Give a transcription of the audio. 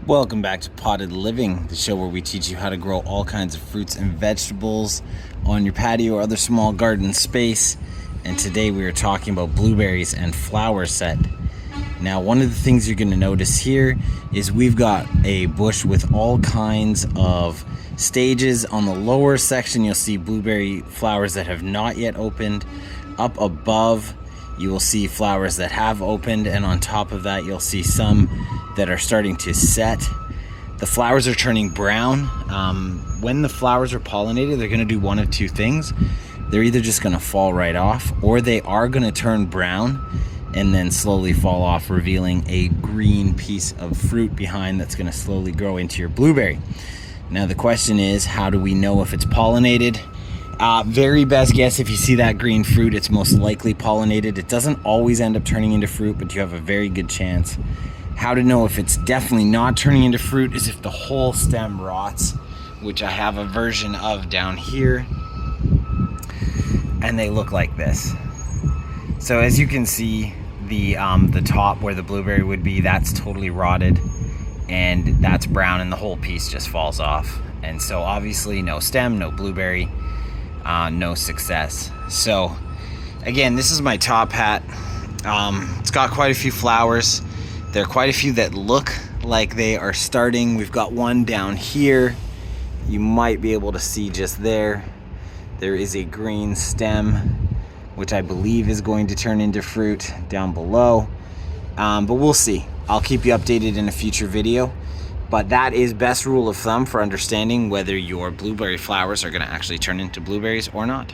Welcome back to Potted Living, the show where we teach you how to grow all kinds of fruits and vegetables on your patio or other small garden space. And today we are talking about blueberries and flower set. Now, one of the things you're going to notice here is we've got a bush with all kinds of stages. On the lower section, you'll see blueberry flowers that have not yet opened. Up above, you will see flowers that have opened, and on top of that, you'll see some that are starting to set. The flowers are turning brown. When the flowers are pollinated, they're going to do one of two things. They're either just going to fall right off, or they are going to turn brown and then slowly fall off, revealing a green piece of fruit behind that's going to slowly grow into your blueberry. Now the question is, how do we know if it's pollinated? Very best guess, if you see that green fruit, it's most likely pollinated. It doesn't always end up turning into fruit, but you have a very good chance. How to know if it's definitely not turning into fruit is if the whole stem rots, which I have a version of down here, and they look like this. So as you can see, the top where the blueberry would be, that's totally rotted, and that's brown, and the whole piece just falls off. And so obviously no stem, no blueberry, no success. So again, this is my top hat. It's got quite a few flowers. There are quite a few that look like they are starting. We've got one down here. You might be able to see just there. There is a green stem, which I believe is going to turn into fruit down below. But we'll see. I'll keep you updated in a future video. But that is best rule of thumb for understanding whether your blueberry flowers are going to actually turn into blueberries or not.